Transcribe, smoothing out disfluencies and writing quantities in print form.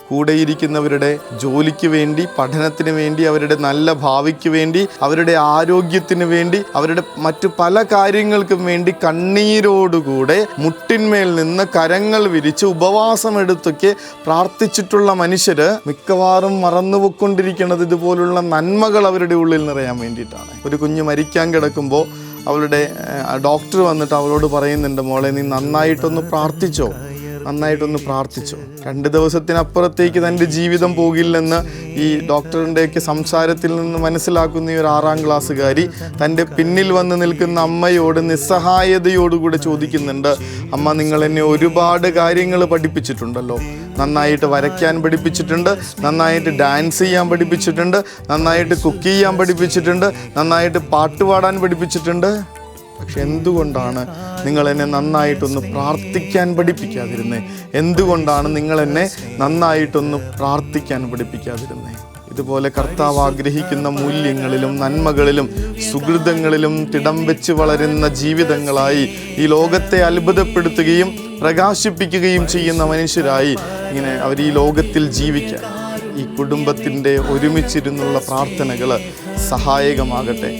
കൂടെയിരിക്കുന്നവരുടെ ജോലിക്ക് വേണ്ടി, പഠനത്തിന് വേണ്ടി, അവരുടെ നല്ല ഭാവിക്ക് വേണ്ടി, അവരുടെ ആരോഗ്യത്തിന് വേണ്ടി, അവരുടെ മറ്റു പല കാര്യങ്ങൾക്കും വേണ്ടി കണ്ണീരോടുകൂടെ മുട്ടിന്മേൽ നിന്ന് കരങ്ങൾ വിരിച്ച് ഉപവാസമെടുത്തൊക്കെ പ്രാർത്ഥിച്ചിട്ടുള്ള മനുഷ്യര് മിക്കവാറും മറന്നുപോയിക്കൊണ്ടിരിക്കുന്നത് ഇതുപോലുള്ള നന്മകൾ അവരുടെ ഉള്ളിൽ നിറയാൻ വേണ്ടിയിട്ടാണ്. ഒരു കുഞ്ഞ് മരിക്കാൻ കിടക്കുമ്പോൾ അവളുടെ ഡോക്ടർ വന്നിട്ട് അവളോട് പറയുന്നുണ്ട്, മോളെ നീ നന്നായിട്ടൊന്ന് പ്രാർത്ഥിച്ചോ. 2 ദിവസത്തിനപ്പുറത്തേക്ക് തൻ്റെ ജീവിതം പോകില്ലെന്ന് ഈ ഡോക്ടറിൻ്റെയൊക്കെ സംസാരത്തിൽ നിന്ന് മനസ്സിലാക്കുന്ന ഈ ഒരു 6ാം ക്ലാസ്സുകാരി തൻ്റെ പിന്നിൽ വന്ന് നിൽക്കുന്ന അമ്മയോട് നിസ്സഹായതയോടുകൂടെ ചോദിക്കുന്നുണ്ട്, അമ്മ നിങ്ങൾ എന്നെ ഒരുപാട് കാര്യങ്ങൾ പഠിപ്പിച്ചിട്ടുണ്ടല്ലോ. നന്നായിട്ട് വരയ്ക്കാൻ പഠിപ്പിച്ചിട്ടുണ്ട്, നന്നായിട്ട് ഡാൻസ് ചെയ്യാൻ പഠിപ്പിച്ചിട്ടുണ്ട്, നന്നായിട്ട് കുക്ക് ചെയ്യാൻ പഠിപ്പിച്ചിട്ടുണ്ട്, നന്നായിട്ട് പാട്ട് പാടാൻ പഠിപ്പിച്ചിട്ടുണ്ട്. പക്ഷെ എന്തുകൊണ്ടാണ് നിങ്ങൾ എന്നെ നന്നായിട്ടൊന്ന് പ്രാർത്ഥിക്കാൻ പഠിപ്പിക്കാതിരുന്നേ? എന്തുകൊണ്ടാണ് നിങ്ങൾ എന്നെ നന്നായിട്ടൊന്ന് പ്രാർത്ഥിക്കാൻ പഠിപ്പിക്കാതിരുന്നേ? ഇതുപോലെ കർത്താവ് ആഗ്രഹിക്കുന്ന മൂല്യങ്ങളിലും നന്മകളിലും സുഹൃതങ്ങളിലും തിടം വെച്ച് വളരുന്ന ജീവിതങ്ങളായി ഈ ലോകത്തെ അത്ഭുതപ്പെടുത്തുകയും പ്രകാശിപ്പിക്കുകയും ചെയ്യുന്ന മനുഷ്യരായി ഇങ്ങനെ അവർ ഈ ലോകത്തിൽ ജീവിക്കാൻ ഈ കുടുംബത്തിൻ്റെ ഒരുമിച്ചിരുന്നുള്ള പ്രാർത്ഥനകൾ സഹായകമാകട്ടെ.